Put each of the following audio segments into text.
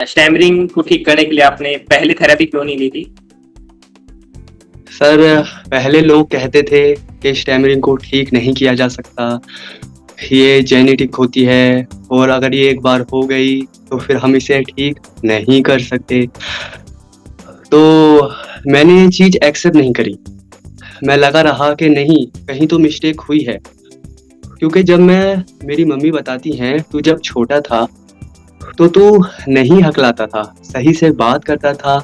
Stammering को ठीक करने के लिए आपने पहले थेरेपी क्यों नहीं ली थी? सर, पहले लोग कहते थे कि स्टैमरिंग को ठीक नहीं किया जा सकता, ये जेनेटिक होती है और अगर ये एक बार हो गई तो फिर हम इसे ठीक नहीं कर सकते। तो मैंने ये चीज़ एक्सेप्ट नहीं करी। मैं लगा रहा कि नहीं, कहीं तो मिस्टेक हुई है। क्योंकि जब मेरी मम्मी बताती हैं, "तू जब छोटा था, तो तू नहीं हकलाता था, सही से बात करता था,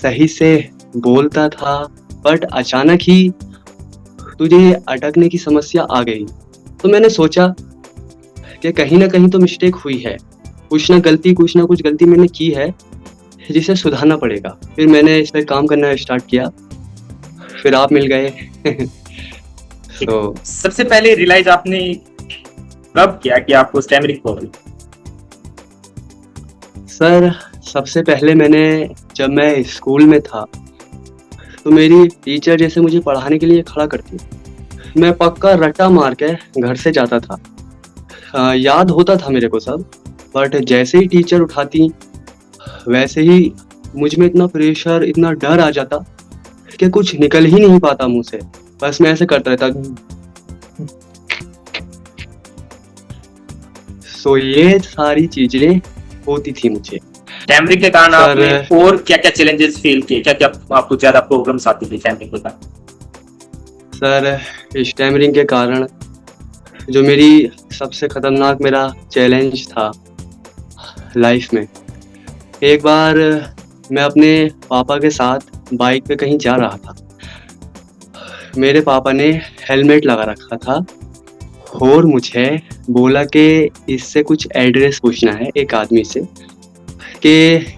सही से बोलता था, बट अचानक ही तुझे अटकने की समस्या आ गई।" तो मैंने सोचा कि कहीं न कहीं तो मिस्टेक हुई है। कुछ न कुछ गलती मैंने की है, जिसे सुधारना पड़ेगा। फिर मैंने इस पे काम करना स्टार्ट किया, फिर आप मिल गए। तो सबसे पहले रियलाइज आपने कब किया कि आपको स्टैमरिंग प्रॉब्लम? सर, सबसे पहले जब मैं स्कूल में था, तो मेरी टीचर जैसे मुझे पढ़ाने के लिए खड़ा करती, मैं पक्का रट्टा मार के घर से जाता था। याद होता था मेरे को सब, बट जैसे ही टीचर उठाती, वैसे ही मुझ में इतना प्रेशर, इतना डर आ जाता कि कुछ निकल ही नहीं पाता मुँह से। बस मैं ऐसे करता रहता। सो ये सारी चीज़ें होती थी मुझे। स्टैमरिंग के कारण सर, आपने और क्या-क्या चैलेंजेस फील किए? क्या-क्या आपको ज़्यादा प्रॉब्लम्स आती थी स्टैमरिंग के कारण? सर, स्टैमरिंग के कारण जो मेरी सबसे खतरनाक मेरा चैलेंज था लाइफ में, एक बार मैं अपने पापा के साथ बाइक पे कहीं जा रहा था। मेरे पापा ने हेलमेट लगा रखा था और मुझे बोला कि इससे कुछ एड्रेस पूछना है एक आदमी से कि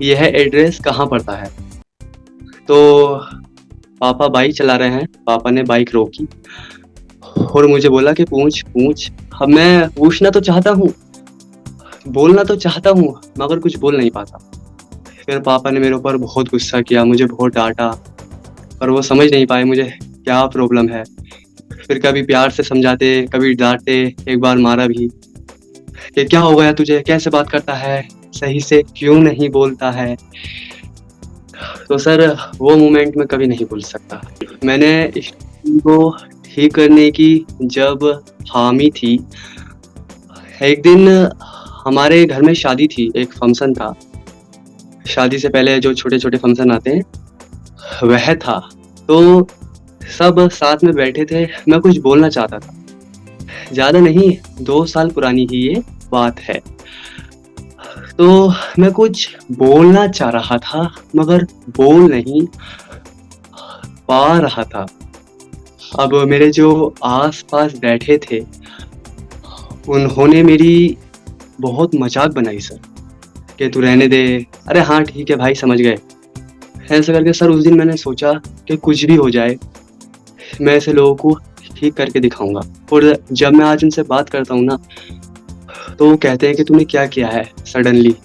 यह एड्रेस कहाँ पड़ता है। तो पापा बाइक चला रहे हैं, पापा ने बाइक रोकी और मुझे बोला कि पूछ, पूछ। अब मैं पूछना तो चाहता हूँ, बोलना तो चाहता हूँ, मगर कुछ बोल नहीं पाता। फिर पापा ने मेरे ऊपर बहुत गुस्सा किया, मुझे बहुत डाँटा, पर वो समझ नहीं पाए मुझे क्या प्रॉब्लम है। फिर कभी प्यार से समझाते, कभी डाँटे, एक बार मारा भी कि क्या हो गया तुझे? कैसे बात करता है? सही से क्यों नहीं बोलता है? तो सर, वो मोमेंट मैं कभी नहीं भूल सकता। मैंने इस चीज़ को ठीक करने की जब हामी थी, एक दिन हमारे घर में शादी थी, एक फंक्शन था। शादी से पहले जो छोटे-छोटे फंक्शन आते हैं, वह था। तो सब साथ में बैठे थे, मैं कुछ बोलना चाहता था। ज़्यादा नहीं, 2 साल पुरानी ही ये बात है। तो मैं कुछ बोलना चाह रहा था, मगर बोल नहीं पा रहा था। अब मेरे जो आस-पास बैठे थे, उन्होंने मेरी बहुत मज़ाक बनाई सर, कि तू रहने दे, अरे हाँ ठीक है भाई समझ गए। ऐसे करके सर उस दिन मैंने सोचा कि कुछ भी हो जाए, मैं ऐसे लोगों को ठीक करके दिखाऊँगा। और जब मैं आज उनसे बात करता हूँ ना, तो वो कहते हैं कि तूने क्या किया है सडनली?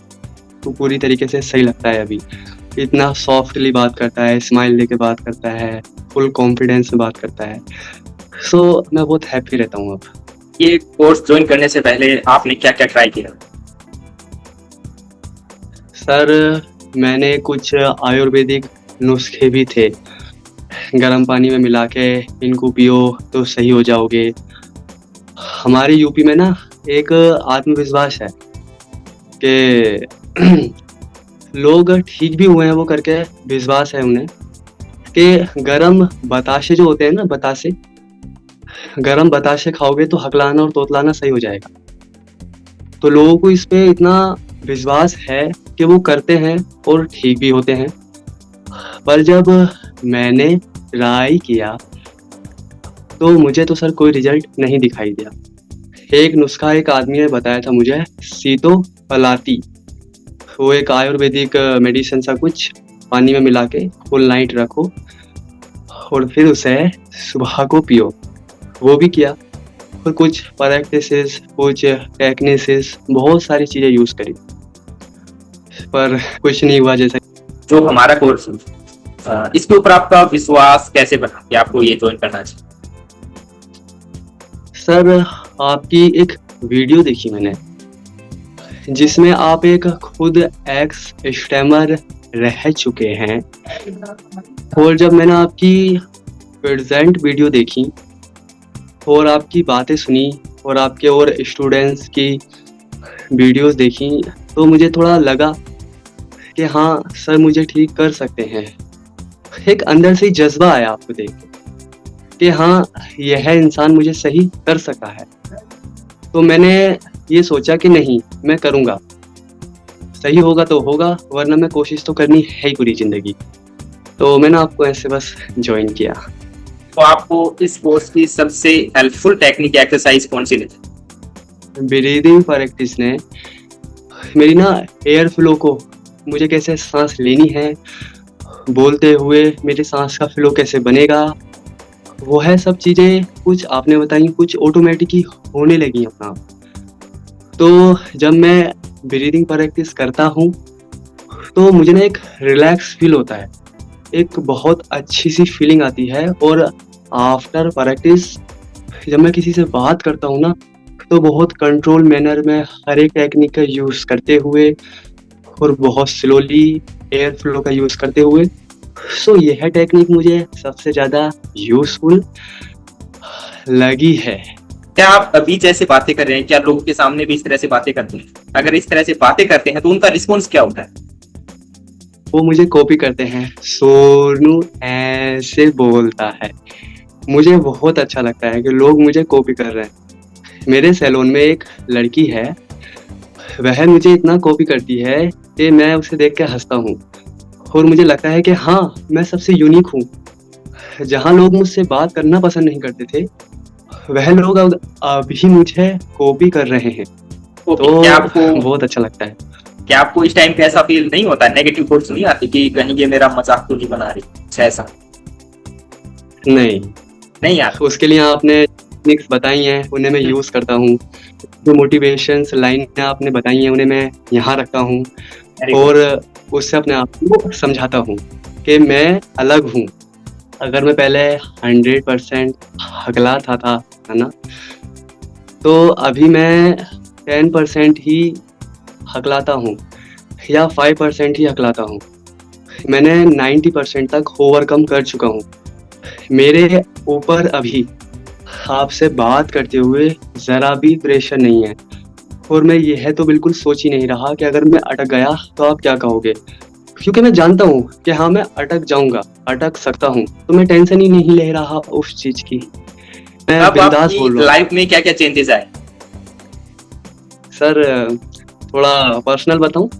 तू पूरी तरीके से सही लगता है अभी। इतना सॉफ्टली बात करता है, स्माइल देके बात करता है, फुल कॉन्फिडेंस में बात करता है। सो मैं बहुत हैप्पी रहता हूँ अब। ये कोर्स जॉइन करने से पहले आपने क्या-क्या ट्राई किया? सर, मैंने कुछ आयुर्वेदिक नुस्खे भी थे। गर्म पानी में मिला के इनको पियो तो सही हो जाओगे। हमारे यूपी में ना एक आत्मविश्वास है कि लोग ठीक भी हुए हैं वो करके, विश्वास है उन्हें कि गरम बताशे जो होते हैं ना, बतासे, गरम बताशे खाओगे तो हकलाना और तोतलाना सही हो जाएगा। तो लोगों को इस पे इतना विश्वास है कि वो करते हैं और ठीक भी होते हैं। पर जब मैंने ट्राई किया, तो मुझे तो सर कोई रिज़ल्ट नहीं दिखाई दिया। एक नुस्खा एक आदमी ने बताया था मुझे, सीतोपलाती। वो एक आयुर्वेदिक मेडिसिन सा कुछ, पानी में मिला के फुल नाइट रखो और फिर उसे सुबह को पियो। वो भी किया और कुछ प्रैक्टिसेस, कुछ टेक्निसेस, बहुत सारी चीज़ें यूज़ करी, पर कुछ नहीं हुआ जैसा। जो हमारा कोर्स इसके ऊपर आपका विश्वास कैसे बना कि आपको ये जॉइन करना चाहिए? सर, आपकी एक वीडियो देखी मैंने, जिसमें आप एक खुद एक्स स्टैमर रह चुके हैं। और जब मैंने आपकी प्रेजेंट वीडियो देखी और आपकी बातें सुनी और आपके और स्टूडेंट्स की वीडियोस देखी, तो मुझे थोड़ा लगा कि हाँ सर मुझे ठीक कर सकते हैं। एक अंदर से जज्बा आया आपको देख के कि हाँ यह इंसान मुझे सही कर सका है। तो मैंने ये सोचा कि नहीं, मैं करूँगा, सही होगा तो होगा, वरना मैं कोशिश तो करनी है ही पूरी ज़िंदगी। तो मैंने आपको ऐसे बस ज्वाइन किया। तो आपको इस कोर्स की सबसे हेल्पफुल टेक्निक एक्सरसाइज कौन सी लगी? ब्रीदिंग प्रैक्टिस ने मेरी ना एयर फ्लो को, मुझे कैसे सांस लेनी है, बोलते हुए मेरे सांस का फ्लो कैसे बनेगा, वो है सब चीज़ें कुछ आपने बताई, कुछ ऑटोमेटिक ही होने लगी अपना आप। तो जब मैं ब्रीदिंग प्रैक्टिस करता हूँ तो मुझे ना एक रिलैक्स फील होता है, एक बहुत अच्छी सी फीलिंग आती है। और आफ्टर प्रैक्टिस जब मैं किसी से बात करता हूँ ना, तो बहुत कंट्रोल मैनर में हर एक टेक्निक का यूज़ करते हुए और बहुत स्लोली एयर फ्लो का यूज़ करते हुए, सो यह टेक्निक मुझे सबसे ज़्यादा यूज़फुल लगी है। क्या आप अभी जैसे बातें कर रहे हैं, क्या लोगों के सामने भी इस तरह से बातें करते हैं? अगर इस तरह से बातें करते हैं तो उनका रिस्पॉन्स क्या होता है? वो मुझे कॉपी करते हैं, सोनू ऐसे बोलता है। मुझे बहुत अच्छा लगता है कि लोग मुझे कॉपी कर रहे हैं। मेरे सैलून में एक लड़की है, वह मुझे इतना कॉपी करती है कि मैं उसे देख के हँसता हूँ और मुझे लगता है कि हाँ, मैं सबसे यूनिक हूँ। जहाँ लोग मुझसे बात करना पसंद नहीं करते थे, वह लोग अब अभी मुझे कॉपी कर रहे हैं। तो तो क्या आपको बहुत अच्छा लगता है। क्या आपको इस टाइम पे ऐसा फील नहीं होता, नेगेटिव थॉट्स नहीं आती कि कहीं ये मेरा मजाक तो नहीं बना रही, कुछ ऐसा नहीं, नहीं यार? उसके लिए आपने टेक्निक्स बताई हैं, उन्हें मैं यूज़ करता हूँ। जो मोटिवेशंस लाइनें आपने बताई हैं, उन्हें मैं यहाँ रखता हूँ और उससे अपने आप को समझाता हूँ कि मैं अलग हूँ। अगर मैं पहले 100% हकलाता था, है ना? तो अभी मैं 10% ही हकलाता हूँ या 5% ही हकलाता हूँ। मैंने 90% तक ओवरकम कर चुका हूँ। मेरे ऊपर अभी आपसे बात करते हुए ज़रा भी प्रेशर नहीं है और मैं यह तो बिल्कुल सोच ही नहीं रहा कि अगर मैं अटक गया तो आप क्या कहोगे? क्योंकि मैं जानता हूँ कि हाँ, मैं अटक जाऊँगा, अटक सकता हूँ, तो मैं टेंशन ही नहीं ले रहा उस चीज़ की। मैं अब बिंदास आपकी बोल रहा हूँ। लाइफ में क्या क्या चेंजेस आए? सर थोड़ा पर्सनल बताऊँ?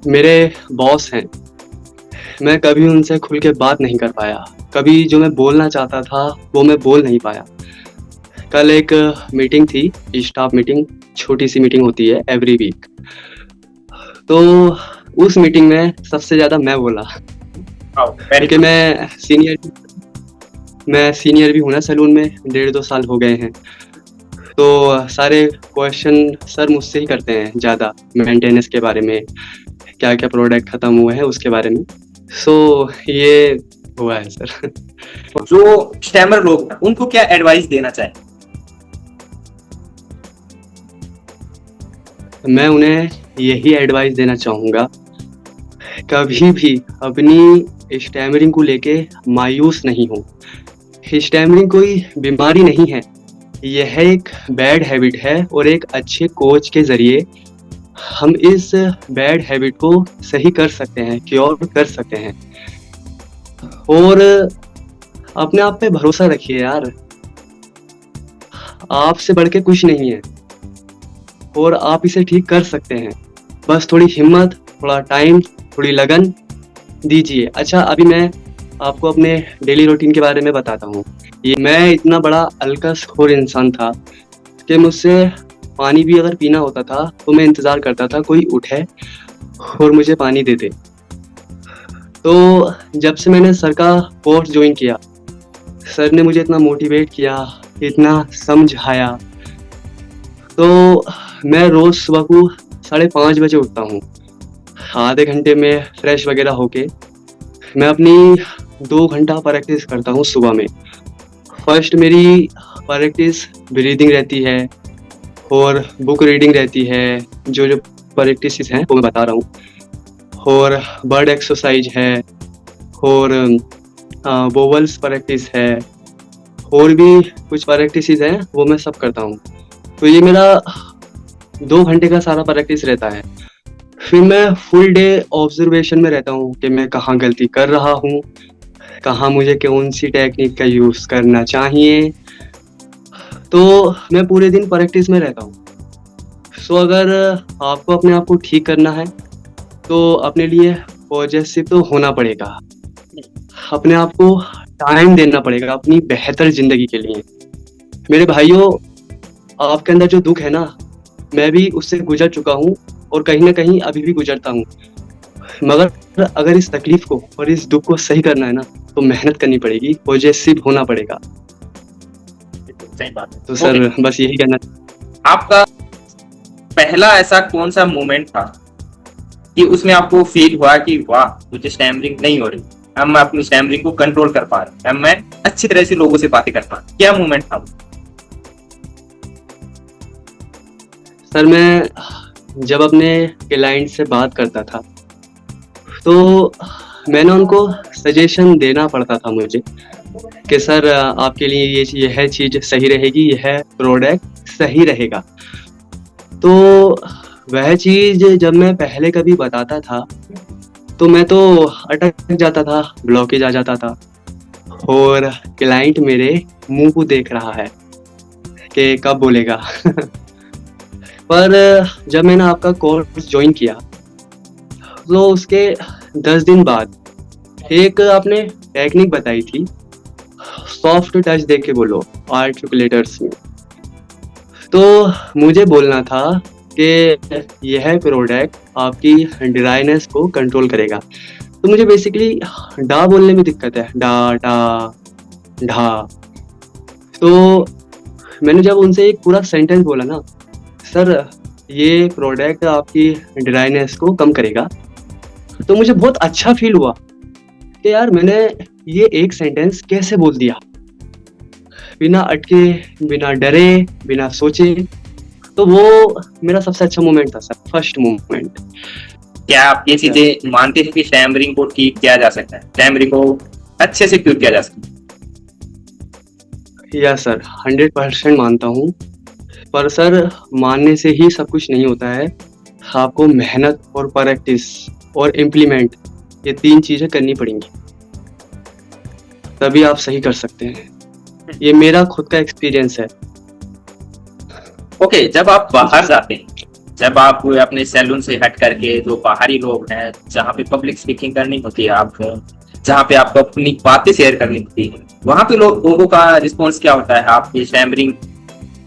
मेरे बॉस हैं, मैं कभी उनसे खुल के बात नहीं कर पाया। कभी जो मैं बोलना चाहता था, वो मैं बोल नहीं पाया। कल एक मीटिंग थी, स्टाफ मीटिंग, छोटी-सी मीटिंग होती है एवरी वीक। तो उस मीटिंग में सबसे ज़्यादा मैं बोला वेरी क्योंकि मैं सीनियर भी हूँ ना सैलून में, 1.5-2 साल हो गए हैं। तो सारे क्वेश्चन सर मुझसे ही करते हैं ज़्यादा, मेंटेनेंस के बारे में, क्या-क्या प्रोडक्ट खत्म हुए हैं उसके बारे में। सो ये हुआ है सर। जो स्टैमर लोग हैं उनको क्या एडवाइस देना चाहें? मैं उन्हें यही एडवाइस देना चाहूँगा, कभी भी अपनी स्टैमरिंग को लेके मायूस नहीं हो। स्टैमरिंग कोई बीमारी नहीं है, यह एक बैड हैबिट है और एक अच्छे कोच के ज़रिए हम इस बैड हैबिट को सही कर सकते हैं, क्योर कर सकते हैं। और अपने आप पे भरोसा रखिए यार, आपसे बढ़ के कुछ नहीं है और आप इसे ठीक कर सकते हैं। बस थोड़ी हिम्मत, थोड़ा टाइम, थोड़ी लगन दीजिए। अच्छा, अभी मैं आपको अपने डेली रूटीन के बारे में बताता हूँ। ये मैं इतना बड़ा अलकसखोर इंसान था कि मुझसे पानी भी अगर पीना होता था तो मैं इंतज़ार करता था कोई उठे और मुझे पानी दे दे। तो जब से मैंने सर का कोर्स ज्वाइन किया, सर ने मुझे इतना मोटिवेट किया, इतना समझाया, तो मैं रोज़ सुबह को 5:30 बजे उठता हूँ। आधे घंटे में फ्रेश वगैरह होके मैं अपनी 2 घंटा प्रैक्टिस करता हूँ सुबह में। फर्स्ट मेरी प्रैक्टिस ब्रीदिंग रहती है और बुक रीडिंग रहती है, जो जो प्रैक्टिसेस हैं वो मैं बता रहा हूँ, और बर्ड एक्सरसाइज है, और वोवल्स प्रैक्टिस है, और भी कुछ प्रैक्टिसेस हैं वो मैं सब करता हूँ। तो ये मेरा 2 घंटे का सारा प्रैक्टिस रहता है। फिर मैं फुल डे ऑब्जर्वेशन में रहता हूँ कि मैं कहाँ गलती कर रहा हूँ, कहाँ मुझे कौन सी टेक्निक का यूज़ करना चाहिए। तो मैं पूरे दिन प्रैक्टिस में रहता हूँ। सो अगर आपको अपने आप को ठीक करना है तो अपने लिए पॉजिटिव तो होना पड़ेगा, अपने आप को टाइम देना पड़ेगा अपनी बेहतर ज़िंदगी के लिए। मेरे भाइयों, आपके अंदर जो दुःख है ना, मैं भी उससे गुज़र चुका हूँ और कहीं न कहीं अभी भी गुज़रता हूँ। मगर अगर इस तकलीफ़ को और इस दुःख को सही करना है ना, तो मेहनत करनी पड़ेगी, पॉजिटिव होना पड़ेगा। सही बात है। तो सर बस यही कहना। आपका पहला ऐसा कौन सा मोमेंट था कि उसमें आपको फील हुआ कि वाह, मुझे स्टैमरिंग नहीं हो रही, अब मैं अपनी स्टैमरिंग को कंट्रोल कर पा रहा हूँ, अब मैं अच्छी तरह से लोगों से बातें कर पा रहा हूँ? क्या मोमेंट था वो? सर मैं जब अपने क्लाइंट से बात करता था तो मैंने उनको सजेशन देना पड़ता था मुझे कि सर आपके लिए यह चीज़ सही रहेगी, यह प्रोडक्ट सही रहेगा। तो वह चीज़ जब मैं पहले कभी बताता था तो मैं तो अटक जाता था, ब्लॉकेज आ जाता था, और क्लाइंट मेरे मुँह को देख रहा है कि कब बोलेगा। पर जब मैंने आपका कोर्स जॉइन किया तो उसके 10 दिन बाद एक आपने टेक्निक बताई थी, सॉफ्ट टच देके के बोलो आर्टिकुलेटर्स में। तो मुझे बोलना था कि यह प्रोडक्ट आपकी ड्राइनेस को कंट्रोल करेगा। तो मुझे बेसिकली डा बोलने में दिक्कत है, डा डा ढा। तो मैंने जब उनसे एक पूरा सेंटेंस बोला ना, सर ये प्रोडक्ट आपकी ड्राइनेस को कम करेगा, तो मुझे बहुत अच्छा फील हुआ कि यार मैंने ये एक सेंटेंस कैसे बोल दिया, बिना अटके, बिना डरे, बिना सोचे। तो वो मेरा सबसे अच्छा मोमेंट था सर, फर्स्ट मोमेंट। क्या आप ये चीजें मानते हैं कि स्टैमरिंग को ठीक किया जा सकता है, स्टैमरिंग को अच्छे से क्योर किया जा सकता है? या सर 100% मानता हूँ, पर सर मानने से ही सब कुछ नहीं होता है। आपको मेहनत और प्रैक्टिस और इम्प्लीमेंट, ये 3 चीज़ें करनी पड़ेंगी, तभी आप सही कर सकते हैं। ये मेरा खुद का एक्सपीरियंस है। ओके, जब आप बाहर जाते हैं, जब आप अपने सैलून से हट करके जो बाहरी लोग हैं, जहाँ पे पब्लिक स्पीकिंग करनी होती है, आप जहाँ पे आपको अपनी बातें शेयर करनी होती है, वहां पे लोगों का रिस्पॉन्स क्या होता है आपकी स्टैमरिंग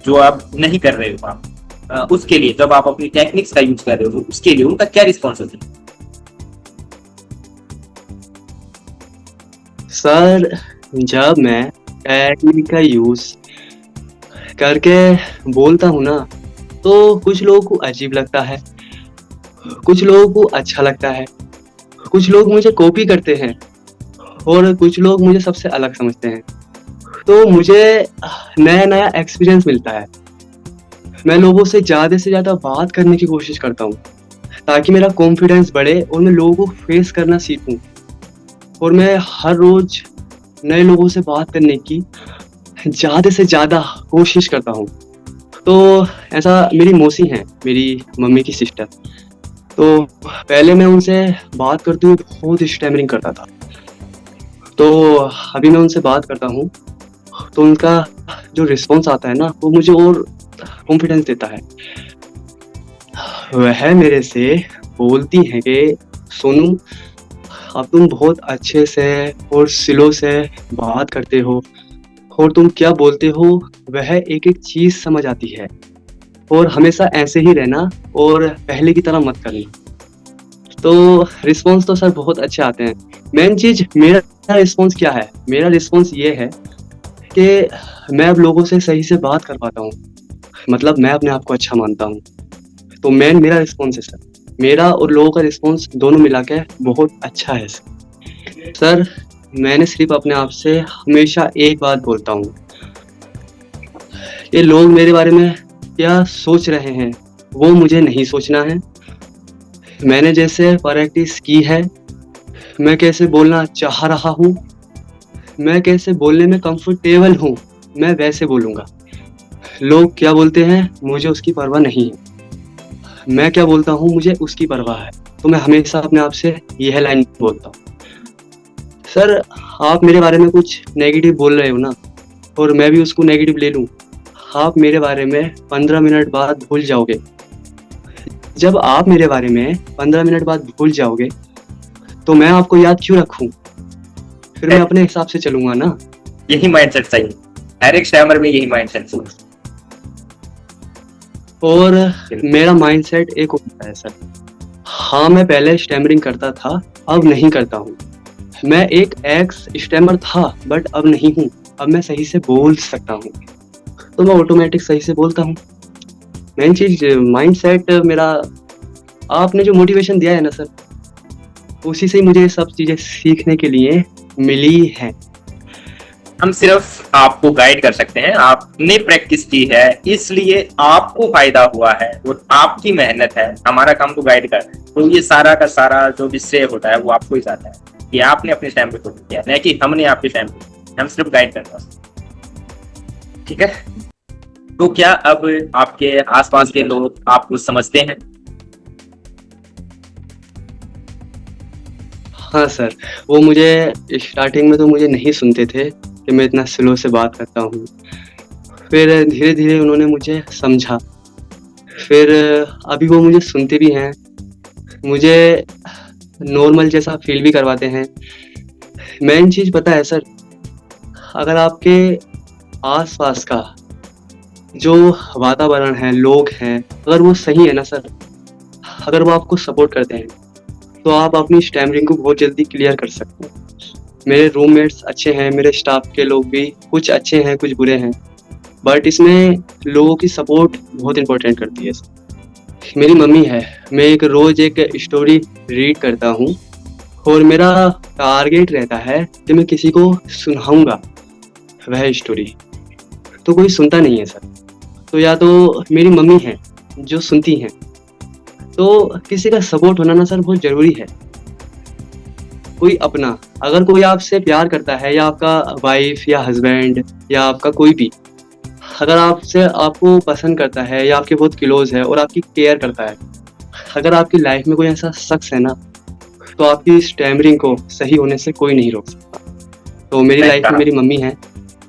जो आप नहीं कर रहे हो आप, उसके लिए जब आप अपनी टेक्निक्स का यूज कर रहे हो, उसके लिए उनका क्या रिस्पॉन्स होता है? सर जब मैं टेक्निक का यूज करके बोलता हूँ ना, तो कुछ लोगों को अजीब लगता है, कुछ लोगों को अच्छा लगता है, कुछ लोग मुझे कॉपी करते हैं और कुछ लोग मुझे सबसे अलग समझते हैं। तो मुझे नया नया एक्सपीरियंस मिलता है। मैं लोगों से ज़्यादा बात करने की कोशिश करता हूँ ताकि मेरा कॉन्फिडेंस बढ़े और मैं लोगों को फेस करना सीखूं, और मैं हर रोज नए लोगों से बात करने की ज़्यादा से ज़्यादा कोशिश करता हूँ। तो ऐसा मेरी मौसी हैं, मेरी मम्मी की सिस्टर, तो पहले मैं उनसे बात करते हुए बहुत स्टैमरिंग करता था। तो अभी मैं उनसे बात करता हूँ तो उनका जो रिस्पॉन्स आता है ना, वो मुझे और कॉन्फिडेंस देता है। वह मेरे से बोलती हैं कि सोनू, अब तुम बहुत अच्छे से और स्लो से बात करते हो और तुम क्या बोलते हो वह एक एक चीज़ समझ आती है, और हमेशा ऐसे ही रहना और पहले की तरह मत करना। तो रिस्पॉन्स तो सर बहुत अच्छे आते हैं। मेन चीज़ मेरा रिस्पॉन्स क्या है, मेरा रिस्पॉन्स ये है कि मैं अब लोगों से सही से बात कर पाता हूँ, मतलब मैं अपने आप को अच्छा मानता हूँ। तो मेन मेरा रिस्पॉन्स है सर, मेरा और लोगों का रिस्पॉन्स दोनों मिला के बहुत अच्छा है सर। मैंने सिर्फ अपने आप से हमेशा एक बात बोलता हूँ, ये लोग मेरे बारे में क्या सोच रहे हैं वो मुझे नहीं सोचना है। मैंने जैसे प्रैक्टिस की है, मैं कैसे बोलना चाह रहा हूँ, मैं कैसे बोलने में कंफर्टेबल हूँ, मैं वैसे बोलूँगा। लोग क्या बोलते हैं मुझे उसकी परवाह नहीं है। मैं क्या बोलता हूँ मुझे उसकी परवाह है। तो मैं हमेशा अपने आप से यह लाइन बोलता हूँ। सर, आप मेरे बारे में कुछ नेगेटिव बोल रहे हो ना, और मैं भी उसको नेगेटिव ले लूँ। आप मेरे बारे में 15 मिनट बाद भूल जाओगे। जब आप मेरे बारे में 15 मिनट बाद भूल जाओगे तो मैं आपको याद क्यों रखूं? फिर मैं अपने हिसाब से चलूंगा ना। यही माइंडसेट सही है, हर एक स्टैमर में यही माइंडसेट सही है। और मेरा माइंडसेट एक होता है सर। हाँ, मैं पहले स्टैमरिंग करता था, अब नहीं करता हूँ। मैं एक एक्स स्टैमर था बट अब नहीं हूँ। अब मैं सही से बोल सकता हूँ, तो मैं ऑटोमेटिक सही से बोलता हूँ। मेन चीज माइंडसेट मेरा। आपने जो मोटिवेशन दिया है ना सर, उसी से ही मुझे ये सब चीजें सीखने के लिए मिली है। हम सिर्फ आपको गाइड कर सकते हैं, आपने प्रैक्टिस की है इसलिए आपको फायदा हुआ है और आपकी मेहनत है। हमारा काम तो गाइड करना है, तो ये सारा का सारा जो भी श्रेय होता है वो आपको ही जाता है कि आपने अपने टाइम पे खुद किया, नहीं कि हमने आपके टाइम पे। हम सिर्फ गाइड करते हैं, ठीक है। तो क्या अब आपके आसपास के लोग आपको समझते हैं? हाँ सर, वो मुझे स्टार्टिंग में तो मुझे नहीं सुनते थे कि मैं इतना स्लो से बात करता हूँ। फिर धीरे धीरे उन्होंने मुझे समझा। फिर अभी वो मुझे सुनते भी हैं, मुझे नॉर्मल जैसा फील भी करवाते हैं। मेन चीज़ पता है सर, अगर आपके आसपास का जो वातावरण है, लोग हैं, अगर वो सही है ना सर, अगर वो आपको सपोर्ट करते हैं तो आप अपनी स्टैमरिंग को बहुत जल्दी क्लियर कर सकते हैं। मेरे रूममेट्स अच्छे हैं, मेरे स्टाफ के लोग भी कुछ अच्छे हैं कुछ बुरे हैं, बट इसमें लोगों की सपोर्ट बहुत इम्पोर्टेंट करती है। मेरी मम्मी है, मैं एक रोज़ एक स्टोरी रीड करता हूँ और मेरा टारगेट रहता है कि मैं किसी को सुनाऊंगा वह स्टोरी, तो कोई सुनता नहीं है सर। तो या तो मेरी मम्मी है जो सुनती हैं, तो किसी का सपोर्ट होना ना सर बहुत ज़रूरी है। कोई अपना, अगर कोई आपसे प्यार करता है या आपका वाइफ या हस्बैंड या आपका कोई भी, अगर आपसे आपको पसंद करता है या आपके बहुत क्लोज है और आपकी केयर करता है, अगर आपकी लाइफ में कोई ऐसा शख्स है ना, तो आपकी स्टैमरिंग को सही होने से कोई नहीं रोक सकता। तो मेरी लाइफ में मेरी मम्मी है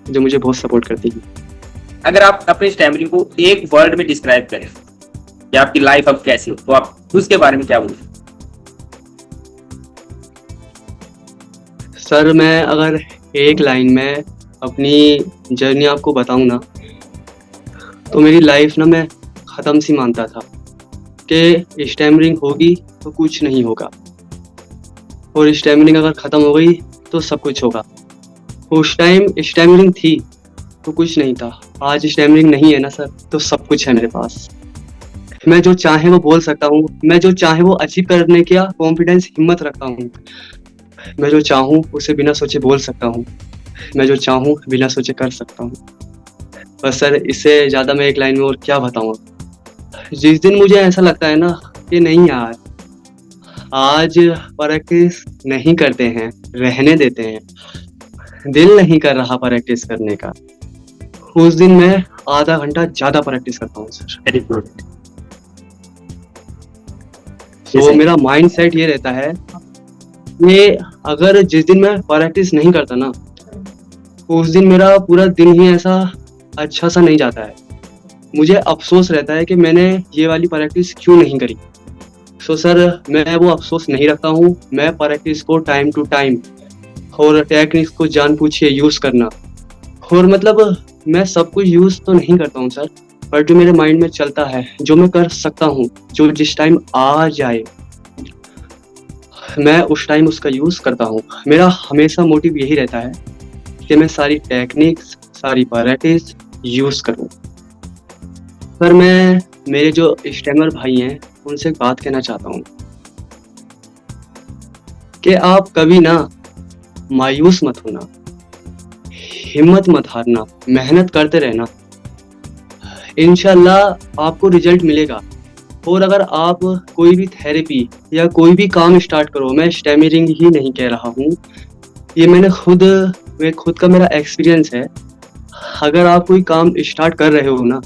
जो मुझे बहुत सपोर्ट करती है। अगर आप अपनी स्टैमरिंग को एक वर्ड में डिस्क्राइब करें कि आपकी लाइफ अब कैसी हो, तो आप उसके बारे में क्या बोलें? सर, मैं अगर एक लाइन में अपनी जर्नी आपको बताऊं ना, तो मेरी लाइफ ना मैं ख़त्म सी मानता था कि स्टैमरिंग होगी तो कुछ नहीं होगा, और स्टैमरिंग अगर ख़त्म हो गई तो सब कुछ होगा। उस टाइम स्टैमरिंग थी तो कुछ नहीं था, आज स्टैमरिंग नहीं है ना सर, तो सब कुछ है मेरे पास। मैं जो चाहे वो बोल सकता हूँ, मैं जो चाहे वो अचीव करने का कॉन्फिडेंस हिम्मत रखता हूँ। मैं जो चाहूँ उसे बिना सोचे बोल सकता हूँ, मैं जो चाहूँ बिना सोचे कर सकता हूँ। बस सर, इससे ज़्यादा मैं एक लाइन में और क्या बताऊँ। जिस दिन मुझे ऐसा लगता है ना कि नहीं यार, आज प्रैक्टिस नहीं करते हैं, रहने देते हैं, दिल नहीं कर रहा प्रैक्टिस करने का, उस दिन मैं आधा घंटा ज़्यादा प्रैक्टिस करता हूँ सर। Very good. तो मेरा माइंड सेट ये रहता है कि अगर जिस दिन मैं प्रैक्टिस नहीं करता ना, उस दिन मेरा पूरा दिन ही ऐसा अच्छा सा नहीं जाता है। मुझे अफसोस रहता है कि मैंने ये वाली प्रैक्टिस क्यों नहीं करी। सो सर, मैं वो अफसोस नहीं रखता हूँ। मैं प्रैक्टिस को टाइम टू टाइम और टेक्निक्स को जानबूझ के यूज़ करना, और मतलब मैं सब कुछ यूज़ तो नहीं करता हूँ सर, पर जो मेरे माइंड में चलता है, जो मैं कर सकता हूँ, जो जिस टाइम आ जाए, मैं उस टाइम उसका यूज़ करता हूँ। मेरा हमेशा मोटिव यही रहता है कि मैं सारी टेक्निक्स, सारी प्रैक्टिस यूज़ करूँ। पर मैं मेरे जो स्टैमर भाई हैं उनसे एक बात कहना चाहता हूँ कि आप कभी ना मायूस मत होना, हिम्मत मत हारना, मेहनत करते रहना। इंशाल्लाह आपको रिजल्ट मिलेगा। और अगर आप कोई भी थेरेपी या कोई भी काम स्टार्ट करो, मैं स्टैमरिंग ही नहीं कह रहा हूँ, ये खुद का मेरा एक्सपीरियंस है। अगर आप कोई काम स्टार्ट कर रहे हो ना,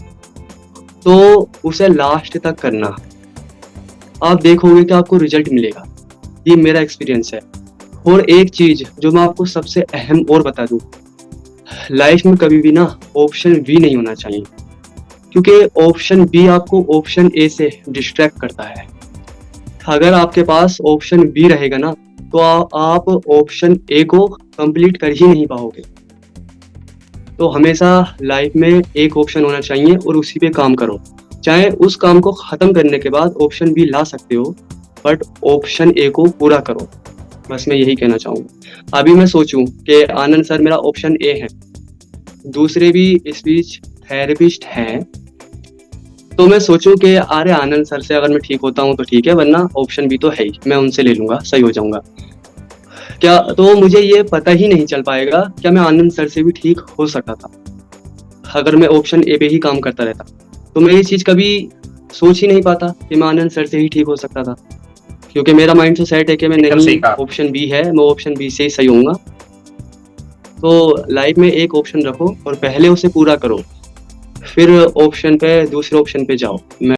तो उसे लास्ट तक करना, आप देखोगे कि आपको रिजल्ट मिलेगा। ये मेरा एक्सपीरियंस है। और एक चीज़ जो मैं आपको सबसे अहम और बता दूँ, लाइफ में कभी भी ना ऑप्शन बी नहीं होना चाहिए, क्योंकि ऑप्शन बी आपको ऑप्शन ए से डिस्ट्रैक्ट करता है। अगर आपके पास ऑप्शन बी रहेगा ना, तो आप ऑप्शन ए को कंप्लीट कर ही नहीं पाओगे। तो हमेशा लाइफ में एक ऑप्शन होना चाहिए और उसी पे काम करो। चाहे उस काम को ख़त्म करने के बाद ऑप्शन बी ला सकते हो, बट ऑप्शन ए को पूरा करो। बस मैं यही कहना चाहूँगा। अभी मैं सोचूं कि आनंद सर मेरा ऑप्शन ए है, दूसरे भी स्पीच थेरेपिस्ट हैं, तो मैं सोचूं कि अरे आनंद सर से अगर मैं ठीक होता हूँ तो ठीक है, वरना ऑप्शन बी तो है ही, मैं उनसे ले लूँगा, सही हो जाऊँगा। क्या तो मुझे ये पता ही नहीं चल पाएगा क्या मैं आनंद सर से भी ठीक हो सकता था अगर मैं ऑप्शन ए पे ही काम करता रहता। तो मैं ये चीज़ कभी सोच ही नहीं पाता कि मैं आनंद सर से ही ठीक हो सकता था, क्योंकि मेरा माइंड तो सेट है कि मैं एकदम सही नहीं, कहा। ऑप्शन बी है, मैं ऑप्शन बी से ही सही होऊंगा। तो लाइफ में एक ऑप्शन रखो और पहले उसे पूरा करो, फिर दूसरे ऑप्शन पे जाओ। मैं